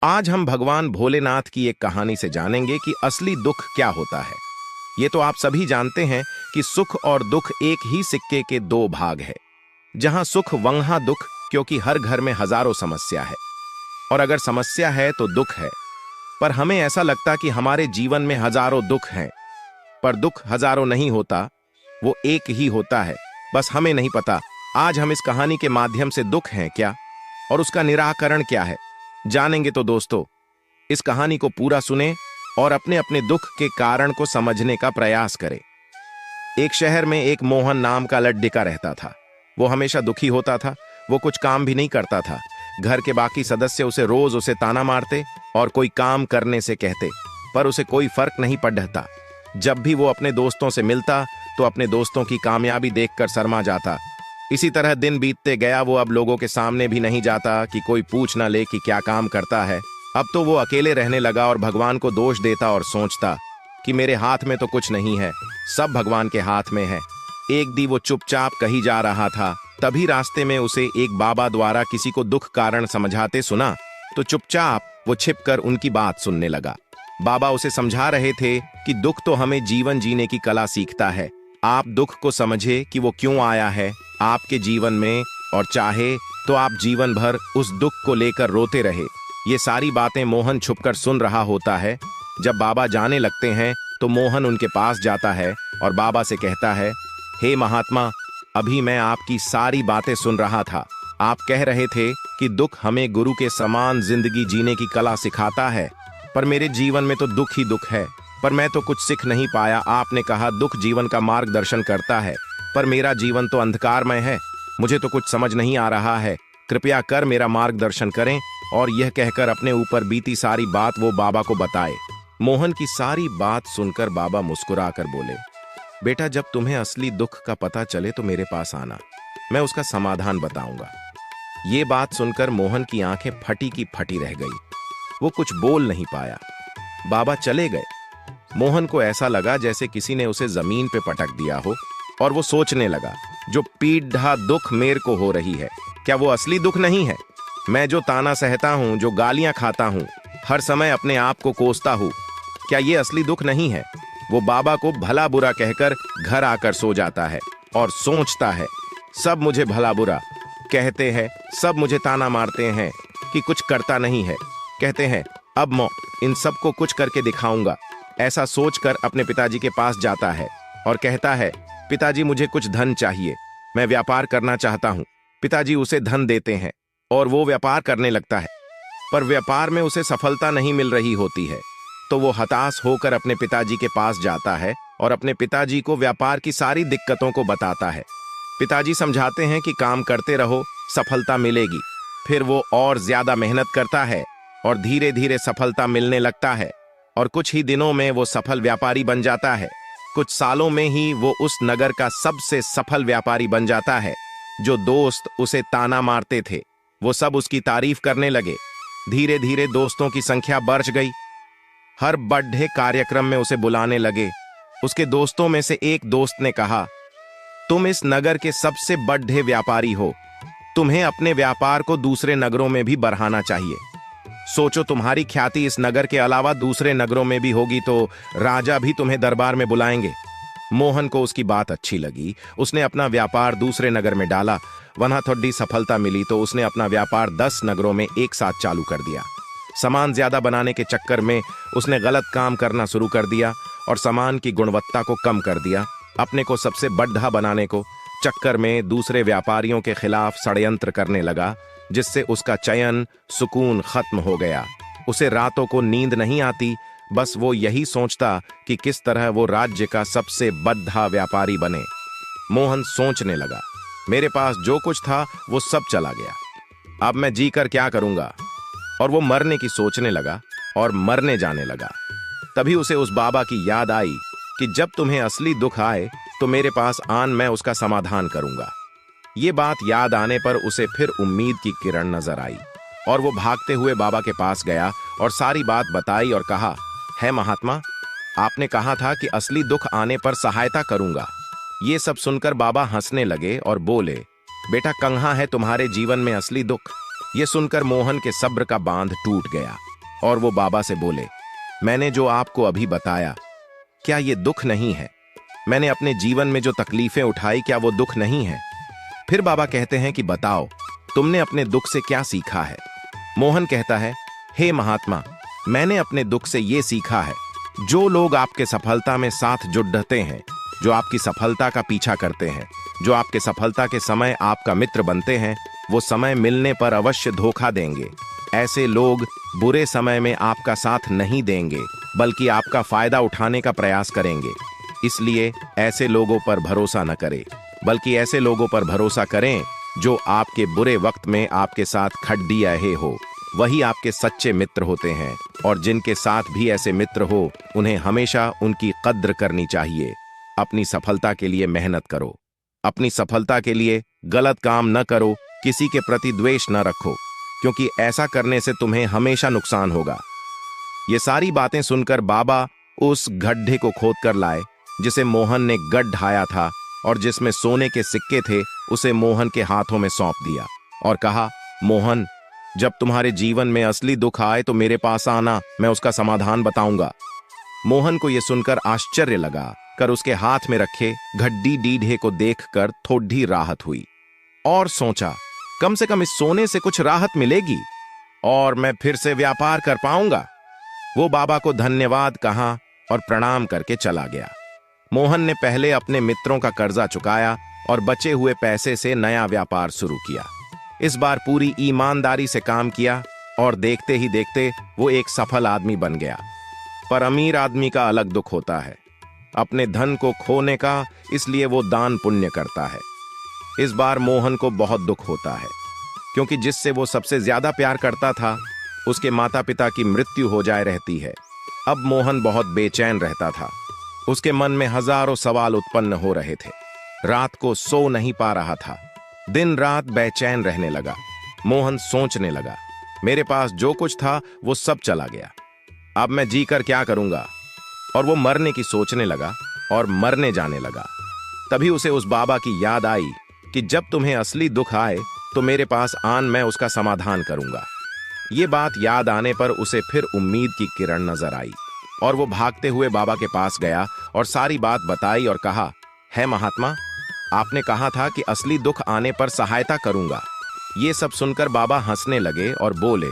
आज हम भगवान भोलेनाथ की एक कहानी से जानेंगे कि असली दुख क्या होता है। ये तो आप सभी जानते हैं कि सुख और दुख एक ही सिक्के के दो भाग है। जहां सुख वहां दुख, क्योंकि हर घर में हजारों समस्या है, और अगर समस्या है तो दुख है। पर हमें ऐसा लगता कि हमारे जीवन में हजारों दुख हैं, पर दुख हजारों नहीं होता, वो एक ही होता है, बस हमें नहीं पता। आज हम इस कहानी के माध्यम से दुख है क्या और उसका निराकरण क्या है जानेंगे। तो दोस्तों, इस कहानी को पूरा सुने और अपने अपने दुख के कारण को समझने का प्रयास करें। एक शहर में एक मोहन नाम का लड्डिका रहता था। वो हमेशा दुखी होता था। वो कुछ काम भी नहीं करता था। घर के बाकी सदस्य उसे ताना मारते और कोई काम करने से कहते, पर उसे कोई फर्क नहीं पड़ता। जब भी वो अपने दोस्तों से मिलता तो अपने दोस्तों की कामयाबी देखकर शर्मा जाता। इसी तरह दिन बीतते गया। वो अब लोगों के सामने भी नहीं जाता कि कोई पूछ ना ले कि क्या काम करता है। अब तो वो अकेले रहने लगा और भगवान को दोष देता और सोचता कि मेरे हाथ में तो कुछ नहीं है, सब भगवान के हाथ में है। एक दिन वो चुपचाप कहीं जा रहा था, तभी रास्ते में उसे एक बाबा द्वारा किसी को दुख कारण समझाते सुना। तो चुपचाप वो छिपकर उनकी बात सुनने लगा। बाबा उसे समझा रहे थे कि दुख तो हमें जीवन जीने की कला सीखता है। आप दुख को समझे कि वो क्यों आया है आपके जीवन में, और चाहे तो आप जीवन भर उस दुख को लेकर रोते रहे। ये सारी बातें मोहन छुपकर सुन रहा होता है। जब बाबा जाने लगते हैं तो मोहन उनके पास जाता है और बाबा से कहता है, हे महात्मा, अभी मैं आपकी सारी बातें सुन रहा था। आप कह रहे थे कि दुख हमें गुरु के समान जिंदगी जीने की कला सिखाता है, पर मेरे जीवन में तो दुख ही दुख है, पर मैं तो कुछ सीख नहीं पाया। आपने कहा दुख जीवन का मार्गदर्शन करता है, पर मेरा जीवन तो अंधकारमय है। मुझे तो कुछ समझ नहीं आ रहा है, कृपया कर मेरा मार्गदर्शन करें। और यह कहकर अपने ऊपर बीती सारी बात वो बाबा को बताए। मोहन की सारी बात सुनकर बाबा मुस्कुराकर बोले, बेटा, जब तुम्हें असली दुख का पता चले तो मेरे पास आना, मैं उसका समाधान बताऊंगा। ये बात सुनकर मोहन की आंखें फटी की फटी रह गई। वो कुछ बोल नहीं पाया। बाबा चले गए। मोहन को ऐसा लगा जैसे किसी ने उसे जमीन पे पटक दिया हो, और वो सोचने लगा, जो पीड़ा दुख मेरे को हो रही है, क्या वो असली दुख नहीं है? मैं जो ताना सहता हूं, जो गालियां खाता हूं, हर समय अपने आप को कोसता हूं, क्या ये असली दुख नहीं है? वो बाबा को भला बुरा कहकर घर आकर सो जाता है और सोचता है, सब मुझे भला बुरा कहते हैं, सब मुझे ताना मारते हैं कि कुछ करता नहीं है। कहते हैं अब मैं इन सबको कुछ करके दिखाऊंगा। ऐसा सोचकर अपने पिताजी के पास जाता है और कहता है, पिताजी, मुझे कुछ धन चाहिए, मैं व्यापार करना चाहता हूं। पिताजी उसे धन देते हैं और वो व्यापार करने लगता है, पर व्यापार में उसे सफलता नहीं मिल रही होती है। तो वो हताश होकर अपने पिताजी के पास जाता है और अपने पिताजी को व्यापार की सारी दिक्कतों को बताता है। पिताजी समझाते हैं कि काम करते रहो, सफलता मिलेगी। फिर वो और ज्यादा मेहनत करता है और धीरे धीरे सफलता मिलने लगता है, और कुछ ही दिनों में वो सफल व्यापारी बन जाता है। कुछ सालों में ही वो उस नगर का सबसे सफल व्यापारी बन जाता है। जो दोस्त उसे ताना मारते थे, वो सब उसकी तारीफ करने लगे। धीरे धीरे दोस्तों की संख्या बढ़ गई। हर बड़े कार्यक्रम में उसे बुलाने लगे। उसके दोस्तों में से एक दोस्त ने कहा, तुम इस नगर के सबसे बड़े व्यापारी हो, तुम्हें अपने व्यापार को दूसरे नगरों में भी बढ़ाना चाहिए। सोचो, तुम्हारी ख्याति इस नगर के अलावा दूसरे नगरों में भी होगी तो राजा भी तुम्हें दरबार में बुलाएंगे। मोहन को उसकी बात अच्छी लगी। उसने अपना व्यापार दूसरे नगर में डाला। वहां थोड़ी सफलता मिली तो उसने अपना व्यापार 10 नगरों में एक साथ चालू कर दिया। सामान ज्यादा बनाने के चक्कर में उसने गलत काम करना शुरू कर दिया और सामान की गुणवत्ता को कम कर दिया। अपने को सबसे बड़ा बनाने को चक्कर में दूसरे व्यापारियों के खिलाफ षड्यंत्र करने लगा, जिससे उसका चयन सुकून खत्म हो गया। उसे रातों को नींद नहीं आती, बस वो यही सोचता कि किस तरह वो राज्य का सबसे बड़ा व्यापारी बने। मोहन सोचने लगा, मेरे पास जो कुछ था वो सब चला गया, अब मैं जीकर क्या करूंगा? और वो मरने की सोचने लगा और मरने जाने लगा। तभी उसे उस बाबा की याद आई कि जब तुम्हें असली दुख आए तो मेरे पास आन, मैं उसका समाधान करूंगा। ये बात याद आने पर उसे फिर उम्मीद की किरण नजर आई और वो भागते हुए बाबा के पास गया और सारी बात बताई और कहा, है महात्मा, आपने कहा था कि असली दुख आने पर सहायता करूंगा। ये सब सुनकर बाबा हंसने लगे और बोले, बेटा, कहाँ है तुम्हारे जीवन में असली दुख? ये सुनकर मोहन के सब्र का बांध टूट गया। और वो बाबा से बोले, मैंने जो आपको अभी बताया, क्या ये दुख नहीं है? मैंने अपने जीवन में जो तकलीफें उठाई, क्या वो दुख नहीं है? फिर बाबा कहते हैं कि बताओ, तुमने अपने दुख से क्या सीखा है? मोहन कहता है, हे महात्मा, मैंने अपने दुख से ये सीखा है, जो लोग आपके सफलता में साथ जुड़ते हैं, जो आपकी सफलता का पीछा करते हैं, जो आपके सफलता के समय आपका मित्र बनते हैं, वो समय मिलने पर अवश्य धोखा देंगे। ऐसे लोग बुरे समय में आपका साथ नहीं देंगे, बल्कि आपका फायदा उठाने का प्रयास करेंगे। इसलिए ऐसे लोगों पर भरोसा न करें, बल्कि ऐसे लोगों पर भरोसा करें जो आपके बुरे वक्त में आपके साथ खड्डी रहे हो। वही आपके सच्चे मित्र होते हैं, और जिनके साथ भी ऐसे मित्र हो, उन्हें हमेशा उनकी कद्र करनी चाहिए। अपनी सफलता के लिए मेहनत करो, अपनी सफलता के लिए गलत काम न करो, किसी के प्रति द्वेष न रखो, क्योंकि ऐसा करने से तुम्हें हमेशा नुकसान होगा। ये सारी बातें सुनकर बाबा उस गड्ढे को खोद कर लाए जिसे मोहन ने गड्ढाया था, और जिसमें सोने के सिक्के थे उसे मोहन के हाथों में सौंप दिया और कहा, मोहन, जब तुम्हारे जीवन में असली दुख आए तो मेरे पास आना, मैं उसका समाधान बताऊंगा। मोहन को यह सुनकर आश्चर्य लगा कर उसके हाथ में रखे घड्डी डीढ़े को देखकर थोड़ी राहत हुई, और सोचा, कम से कम इस सोने से कुछ राहत मिलेगी और मैं फिर से व्यापार कर पाऊंगा। वो बाबा को धन्यवाद कहा और प्रणाम करके चला गया। मोहन ने पहले अपने मित्रों का कर्जा चुकाया और बचे हुए पैसे से नया व्यापार शुरू किया। इस बार पूरी ईमानदारी से काम किया और देखते ही देखते वो एक सफल आदमी बन गया। पर अमीर आदमी का अलग दुख होता है, अपने धन को खोने का, इसलिए वो दान पुण्य करता है। इस बार मोहन को बहुत दुख होता है, क्योंकि जिससे वो सबसे ज्यादा प्यार करता था, उसके माता पिता की मृत्यु हो जाए रहती है। अब मोहन बहुत बेचैन रहता था। उसके मन में हजारों सवाल उत्पन्न हो रहे थे। रात को सो नहीं पा रहा था, दिन रात बेचैन रहने लगा। मोहन सोचने लगा, मेरे पास जो कुछ था वो सब चला गया, अब मैं जीकर क्या करूंगा? और वो मरने की सोचने लगा और मरने जाने लगा। तभी उसे उस बाबा की याद आई कि जब तुम्हें असली दुख आए तो मेरे पास आन, मैं उसका समाधान करूंगा। ये बात याद आने पर उसे फिर उम्मीद की किरण नजर आई और वो भागते हुए बाबा के पास गया और सारी बात बताई और कहा, है महात्मा, आपने कहा था कि असली दुख आने पर सहायता करूंगा। ये सब सुनकर बाबा हंसने लगे और बोले,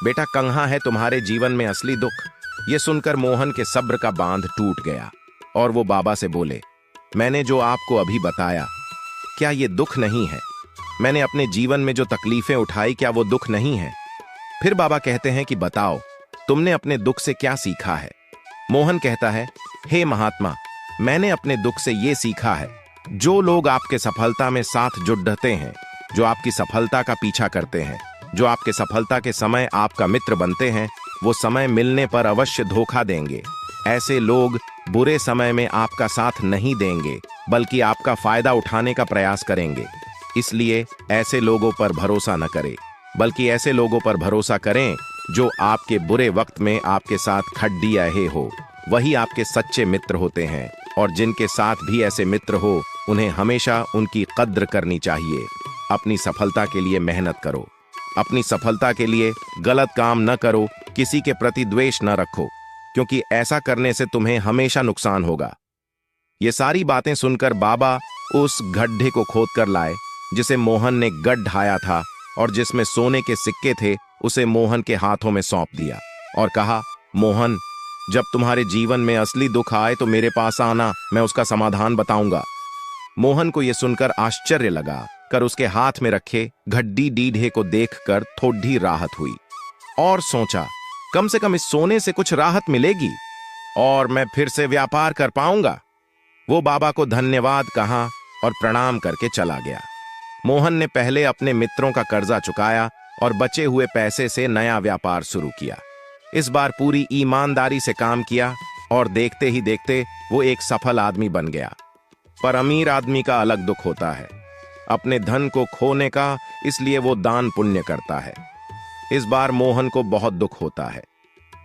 बेटा, कहाँ है तुम्हारे जीवन में असली दुख? ये सुनकर मोहन के सब्र का बांध टूट गया और वो बाबा से बोले, मैंने जो आपको अभी बताया, क्या ये दुख नहीं है? मैंने अपने जीवन में जो तकलीफें उठाई, क्या वो दुख नहीं है? फिर बाबा कहते हैं कि बताओ, तुमने अपने दुख से क्या सीखा है? मोहन कहता है, हे महात्मा, मैंने अपने दुख से ये सीखा है, जो लोग आपके सफलता में साथ जुड़ते हैं, जो आपकी सफलता का पीछा करते हैं, जो आपके सफलता के समय आपका मित्र बनते हैं, वो समय मिलने पर अवश्य धोखा देंगे। ऐसे लोग बुरे समय में आपका साथ नहीं देंगे, बल्कि आपका फायदा उठाने का प्रयास करेंगे। इसलिए ऐसे लोगों पर भरोसा न करें, बल्कि ऐसे लोगों पर भरोसा करें जो आपके बुरे वक्त में आपके साथ खड्डी रहे हो। वही आपके सच्चे मित्र होते हैं, और जिनके साथ भी ऐसे मित्र हो, उन्हें हमेशा उनकी कद्र करनी चाहिए। अपनी सफलता के लिए मेहनत करो, अपनी सफलता के लिए गलत काम न करो, किसी के प्रति द्वेष न रखो, क्योंकि ऐसा करने से तुम्हें हमेशा नुकसान होगा। ये सारी बातें सुनकर बाबा उस गड्ढे को खोद कर लाए जिसे मोहन ने गड्ढाया था, और जिसमें सोने के सिक्के थे उसे मोहन के हाथों में सौंप दिया और कहा, मोहन, जब तुम्हारे जीवन में असली दुख आए तो मेरे पास आना, मैं उसका समाधान बताऊंगा। मोहन को यह सुनकर आश्चर्य लगा कर उसके हाथ में रखे घड्डी डीढ़े को देखकर थोड़ी राहत हुई, और सोचा, कम से कम इस सोने से कुछ राहत मिलेगी और मैं फिर से व्यापार कर पाऊंगा। वो बाबा को धन्यवाद कहा और प्रणाम करके चला गया। मोहन ने पहले अपने मित्रों का कर्जा चुकाया और बचे हुए पैसे से नया व्यापार शुरू किया। इस बार पूरी ईमानदारी से काम किया और देखते ही देखते वो एक सफल आदमी बन गया। पर अमीर आदमी का अलग दुख होता है, अपने धन को खोने का, इसलिए वो दान पुण्य करता है। इस बार मोहन को बहुत दुख होता है,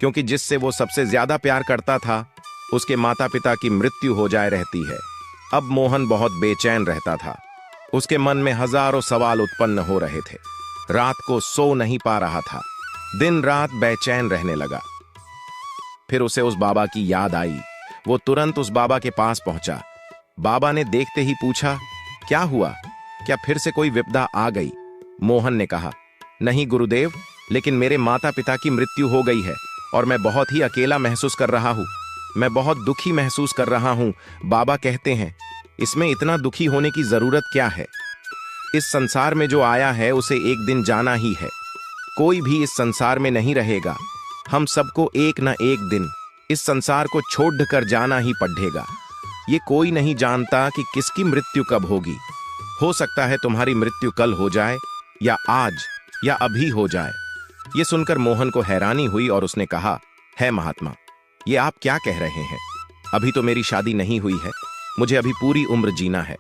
क्योंकि जिससे वो सबसे ज्यादा प्यार करता था, उसके माता पिता की मृत्यु हो जाए रहती है। अब मोहन बहुत बेचैन रहता था। उसके मन में हजारों सवाल उत्पन्न हो रहे थे। रात को सो नहीं पा रहा था, दिन रात बेचैन रहने लगा। फिर उसे उस बाबा की याद आई। वो तुरंत उस बाबा के पास पहुंचा। बाबा ने देखते ही पूछा, क्या हुआ? क्या फिर से कोई विपदा आ गई? मोहन ने कहा, नहीं गुरुदेव, लेकिन मेरे माता पिता की मृत्यु हो गई है और मैं बहुत ही अकेला महसूस कर रहा हूं। मैं बहुत दुखी महसूस कर रहा हूं। बाबा कहते हैं, इसमें इतना दुखी होने की जरूरत क्या है? इस संसार में जो आया है उसे एक दिन जाना ही है। कोई भी इस संसार में नहीं रहेगा। हम सबको एक न एक दिन इस संसार को छोड़ कर जाना ही पड़ेगा। ये कोई नहीं जानता कि किसकी मृत्यु कब होगी। हो सकता है तुम्हारी मृत्यु कल हो जाए, या आज, या अभी हो जाए। ये सुनकर मोहन को हैरानी हुई और उसने कहा, है महात्मा, ये आप क्या कह रहे हैं? अभी तो मेरी शादी नहीं हुई है। मुझे अभी पूरी उम्र जीना है।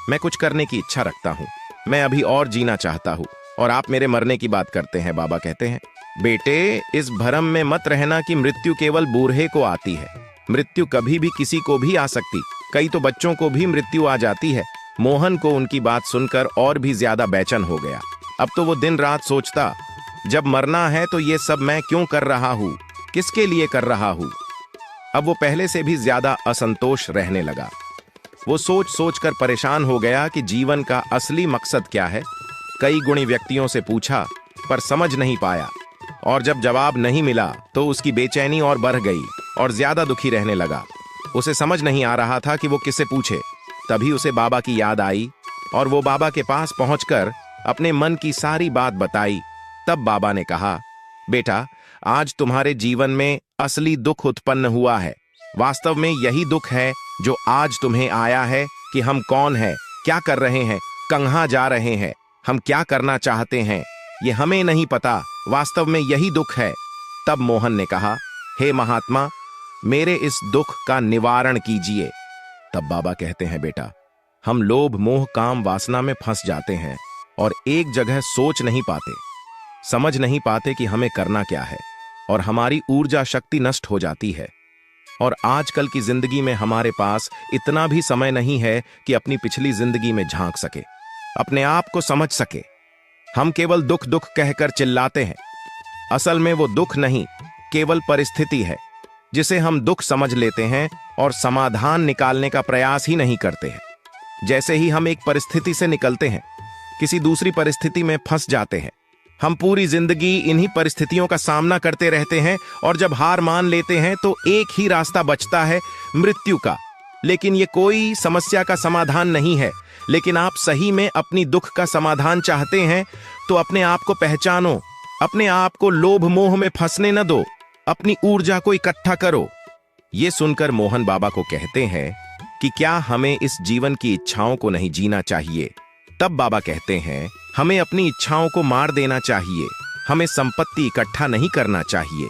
मैं कुछ करने की इच्छा रखता हूं। मैं अभी और जीना चाहता हूं और आप मेरे मरने की बात करते हैं। बाबा कहते हैं, बेटे, इस भ्रम में मत रहना कि मृत्यु केवल बूढ़े को आती है। मृत्यु कभी भी किसी को भी आ सकती। कई तो बच्चों को भी मृत्यु आ जाती है। मोहन को उनकी बात सुनकर और भी ज्यादा बेचैन हो गया। अब तो वो दिन रात सोचता, जब मरना है तो ये सब मैं क्यों कर रहा हूं? किसके लिए कर रहा हूं? अब वो पहले से भी ज्यादा असंतोष रहने लगा। वो सोच सोच कर परेशान हो गया कि जीवन का असली मकसद क्या है। कई गुणी व्यक्तियों से पूछा पर समझ नहीं पाया, और जब जवाब नहीं मिला तो उसकी बेचैनी और बढ़ गई और ज्यादा दुखी रहने लगा। उसे समझ नहीं आ रहा था कि वो किससे पूछे। तभी उसे बाबा की याद आई और वो बाबा के पास पहुंचकर अपने मन की सारी बात बताई। तब बाबा ने कहा, बेटा, आज तुम्हारे जीवन में असली दुख उत्पन्न हुआ है। वास्तव में यही दुख है जो आज तुम्हें आया है कि हम कौन हैं, क्या कर रहे हैं, कहां जा रहे हैं, हम क्या करना चाहते हैं, ये हमें नहीं पता। वास्तव में यही दुख है। तब मोहन ने कहा, हे महात्मा, मेरे इस दुख का निवारण कीजिए। तब बाबा कहते हैं, बेटा, हम लोभ मोह काम वासना में फंस जाते हैं और एक जगह सोच नहीं पाते, समझ नहीं पाते कि हमें करना क्या है, और हमारी ऊर्जा शक्ति नष्ट हो जाती है। और आजकल की जिंदगी में हमारे पास इतना भी समय नहीं है कि अपनी पिछली जिंदगी में झांक सके, अपने आप को समझ सके। हम केवल दुख दुख कहकर चिल्लाते हैं। असल में वो दुख नहीं, केवल परिस्थिति है जिसे हम दुख समझ लेते हैं और समाधान निकालने का प्रयास ही नहीं करते हैं। जैसे ही हम एक परिस्थिति से निकलते हैं, किसी दूसरी परिस्थिति में फंस जाते हैं। हम पूरी जिंदगी इन्हीं परिस्थितियों का सामना करते रहते हैं और जब हार मान लेते हैं तो एक ही रास्ता बचता है, मृत्यु का। लेकिन ये कोई समस्या का समाधान नहीं है। लेकिन आप सही में अपनी दुख का समाधान चाहते हैं तो अपने आप को पहचानो, अपने आप को लोभ मोह में फंसने न दो, अपनी ऊर्जा को इकट्ठा करो। ये सुनकर मोहन बाबा को कहते हैं कि क्या हमें इस जीवन की इच्छाओं को नहीं जीना चाहिए? तब बाबा कहते हैं, हमें अपनी इच्छाओं को मार देना चाहिए। हमें संपत्ति इकट्ठा नहीं करना चाहिए,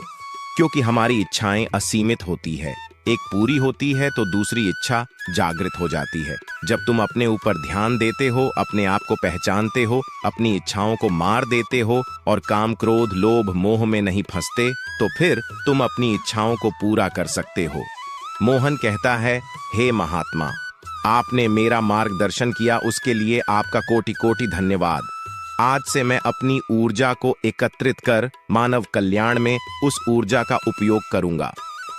क्योंकि हमारी इच्छाएं असीमित होती है। एक पूरी होती है तो दूसरी इच्छा जागृत हो जाती है। जब तुम अपने ऊपर ध्यान देते हो, अपने आप को पहचानते हो, अपनी इच्छाओं को मार देते हो और काम क्रोध लोभ मोह में नहीं फंसते, तो फिर तुम अपनी इच्छाओं को पूरा कर सकते हो। मोहन कहता है, हे महात्मा, आपने मेरा मार्गदर्शन किया, उसके लिए आपका कोटि कोटि धन्यवाद। आज से मैं अपनी ऊर्जा को एकत्रित कर मानव कल्याण में उस ऊर्जा का उपयोग करूंगा।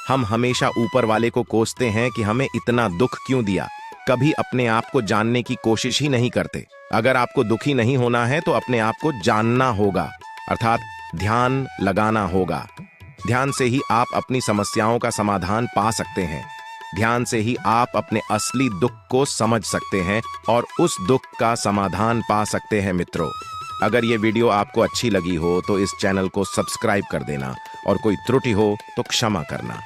हम हमेशा ऊपर वाले को कोसते हैं कि हमें इतना दुख क्यों दिया, कभी अपने आप को जानने की कोशिश ही नहीं करते। अगर आपको दुखी नहीं होना है तो अपने आप को जानना होगा, अर्थात ध्यान लगाना होगा। ध्यान से ही आप अपनी समस्याओं का समाधान पा सकते हैं। ध्यान से ही आप अपने असली दुख को समझ सकते हैं और उस दुख का समाधान पा सकते हैं। मित्रों, अगर ये वीडियो आपको अच्छी लगी हो तो इस चैनल को सब्सक्राइब कर देना और कोई त्रुटि हो तो क्षमा करना।